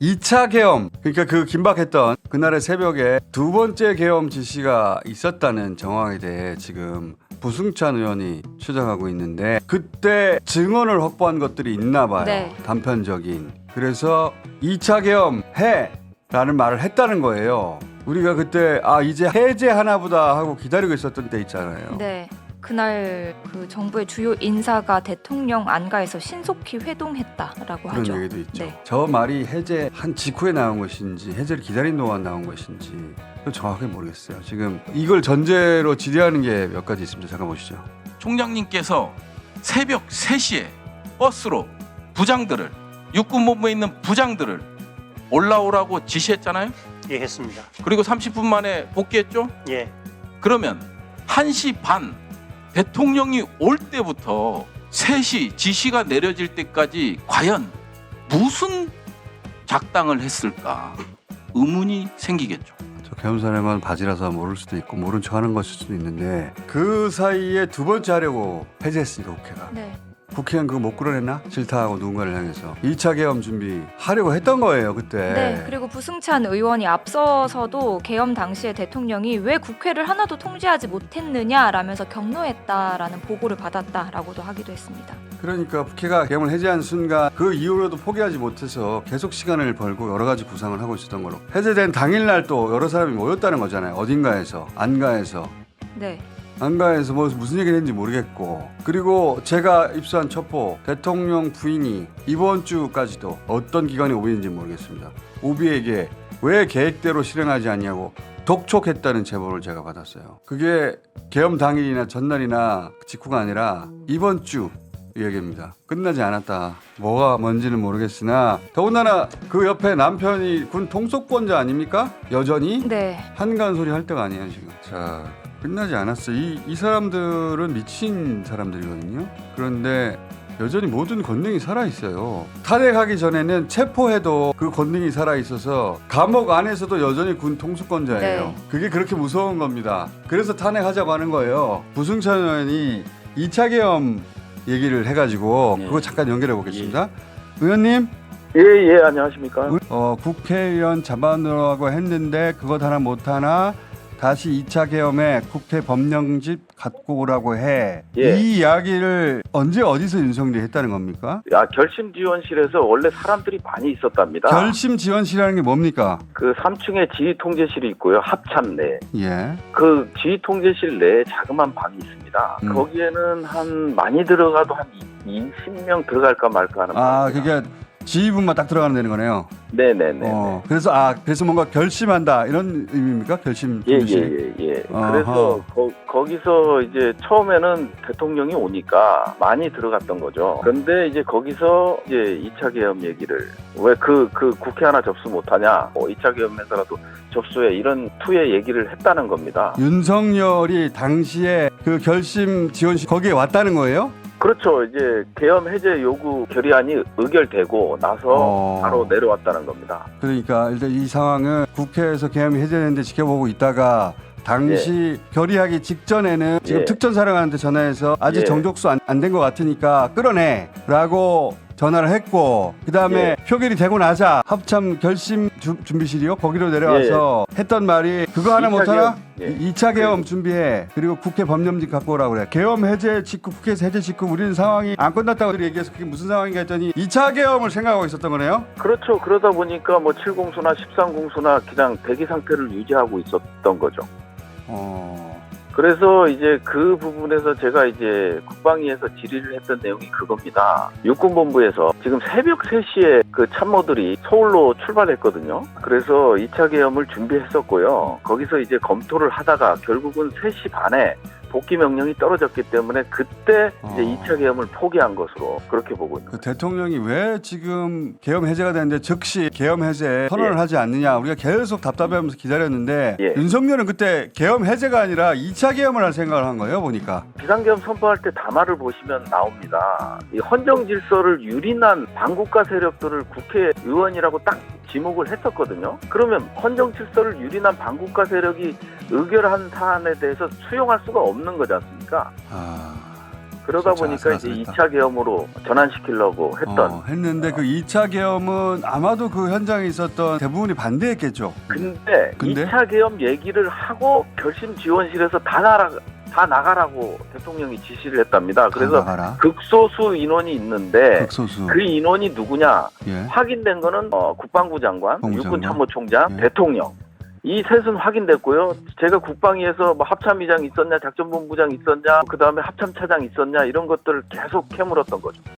2차 계엄, 그러니까 그 긴박했던 그날의 새벽에 두 번째 계엄 지시가 있었다는 정황에 대해 지금 부승찬 의원이 추정하고 있는데 그때 증언을 확보한 것들이 있나 봐요. 네. 단편적인. 그래서 2차 계엄 해! 라는 말을 했다는 거예요. 우리가 그때 이제 해제하나 보다 하고 기다리고 있었던 때 있잖아요. 네. 그날 그 정부의 주요 인사가 대통령 안가에서 신속히 회동했다라고 그런 하죠. 얘기도 있죠. 네. 저 말이 해제한 직후에 나온 것인지 해제를 기다린 동안 나온 것인지 그건 정확하게 모르겠어요. 지금 이걸 전제로 질의하는 게 몇 가지 있습니다. 잠깐 보시죠. 총장님께서 새벽 3시에 버스로 부장들을 육군본부에 있는 부장들을 올라오라고 지시했잖아요. 예, 했습니다. 그리고 30분 만에 복귀했죠. 예. 그러면 1시 반 대통령이 올 때부터 3시 지시가 내려질 때까지 과연 무슨 작당을 했을까 의문이 생기겠죠. 저 계엄사령관 바지라서 모를 수도 있고 모른 척하는 것일 수도 있는데 그 사이에 두 번째 하려고 해제했으니까 국회가. 네. 국회의원 그거 못 끌어냈나? 질타하고 누군가를 향해서 2차 계엄 준비하려고 했던 거예요 그때. 네. 그리고 부승찬 의원이 앞서서도 계엄 당시에 대통령이 왜 국회를 하나도 통제하지 못했느냐라면서 경로했다라는 보고를 받았다라고도 하기도 했습니다. 그러니까 국회가 계엄을 해제한 순간 그 이후로도 포기하지 못해서 계속 시간을 벌고 여러 가지 구상을 하고 있었던 거로. 해제된 당일날 또 여러 사람이 모였다는 거잖아요. 어딘가에서, 안가에서. 네. 안가에서 무슨 얘기를 했는지 모르겠고. 그리고 제가 입수한 첩보, 대통령 부인이 이번 주까지도 어떤 기관에 오비인지 모르겠습니다. 오비에게 왜 계획대로 실행하지 않냐고 독촉했다는 제보를 제가 받았어요. 그게 계엄 당일이나 전날이나 직후가 아니라 이번 주 얘기입니다. 끝나지 않았다. 뭐가 뭔지는 모르겠으나 더군다나 그 옆에 남편이 군 통속권자 아닙니까? 여전히 네. 한가한 소리 할 때가 아니에요 지금. 자, 끝나지 않았어. 이 사람들은 미친 사람들이거든요. 그런데 여전히 모든 권능이 살아있어요. 탄핵하기 전에는 체포해도 그 권능이 살아있어서 감옥 안에서도 여전히 군 통수권자예요. 네. 그게 그렇게 무서운 겁니다. 그래서 탄핵하자고 하는 거예요. 부승찬 의원이 2차 계엄 얘기를 해가지고 그거 잠깐 연결해 보겠습니다. 의원님, 예, 안녕하십니까. 국회의원 잡아놓으라고 했는데 그것 하나 못하나 다시 2차 계엄에 국회 법령집 갖고 오라고 해. 예. 이 이야기를 언제 어디서 윤석열이 했다는 겁니까? 결심지원실에서 원래 사람들이 많이 있었답니다. 결심지원실이라는 게 뭡니까? 그 3층에 지휘통제실이 있고요. 합참 내. 예. 그 지휘통제실 내에 자그마한 방이 있습니다. 거기에는 많이 들어가도 한 20명 들어갈까 말까 하는 방입니다. 그게 지휘부만 딱 들어가면 되는 거네요. 네네네. 그래서 뭔가 결심한다 이런 의미입니까? 결심지원실. 예. 그래서 거기서 이제 처음에는 대통령이 오니까 많이 들어갔던 거죠. 그런데 이제 거기서 이제 2차 계엄 얘기를 왜 그 국회 하나 접수 못하냐? 2차 계엄에서라도 접수해 이런 투의 얘기를 했다는 겁니다. 윤석열이 당시에 그 결심지원실 거기에 왔다는 거예요? 그렇죠. 이제 계엄 해제 요구 결의안이 의결되고 나서 바로 내려왔다는 겁니다. 그러니까 일단 이 상황은 국회에서 계엄이 해제되는데 지켜보고 있다가 당시 결의하기 직전에는 지금 특전사령관한테 전화해서 아직 정족수 안 된 것 같으니까 끌어내라고 전화를 했고 그다음에 표결이 되고 나자 합참 결심 준비실이요 거기로 내려와서 했던 말이 그거 하나 못하나? 2차 계엄 준비해. 그리고 국회 법령집 갖고 오라고 그래. 계엄 해제 직후 국회에서 해제 직후 우리는 상황이 안 끝났다고 얘기해서 그게 무슨 상황인가 했더니 2차 계엄을 생각하고 있었던 거네요. 그렇죠. 그러다 보니까 7공수나 13공수나 그냥 대기 상태를 유지하고 있었던 거죠. 그래서 이제 그 부분에서 제가 이제 국방위에서 질의를 했던 내용이 그겁니다. 육군본부에서 지금 새벽 3시에 그 참모들이 서울로 출발했거든요. 그래서 2차 계엄을 준비했었고요. 거기서 이제 검토를 하다가 결국은 3시 반에 복귀 명령이 떨어졌기 때문에 그때 이제 2차 계엄을 포기한 것으로 그렇게 보고 있는 거예요. 대통령이 왜 지금 계엄 해제가 되는데 즉시 계엄 해제 선언을 하지 않느냐 우리가 계속 답답해하면서 기다렸는데 윤석열은 그때 계엄 해제가 아니라 2차 계엄을 할 생각을 한 거예요 보니까. 비상계엄 선포할 때 담화를 보시면 나옵니다. 이 헌정 질서를 유린한 반국가 세력들을 국회의원이라고 딱 지목을 했었거든요. 그러면 헌정 질서를 유린한 반국가 세력이 의결한 사안에 대해서 수용할 수가 없는 거지 않습니까? 그러다 진짜 보니까 이제 아슬아슬했다. 2차 계엄으로 전환시키려고 했던. 했는데 그 2차 계엄은 아마도 그 현장에 있었던 대부분이 반대했겠죠. 근데? 2차 계엄 얘기를 하고 결심 지원실에서 다 나가라고 대통령이 지시를 했답니다. 그래서 나가라. 극소수 인원이 있는데 극소수. 그 인원이 누구냐? 예. 확인된 거는 국방부 장관, 국방부 장관. 육군참모총장, 예. 대통령. 이 셋은 확인됐고요. 제가 국방위에서 뭐 합참의장 있었냐, 작전본부장 있었냐, 그 다음에 합참차장 있었냐 이런 것들을 계속 캐물었던 거죠.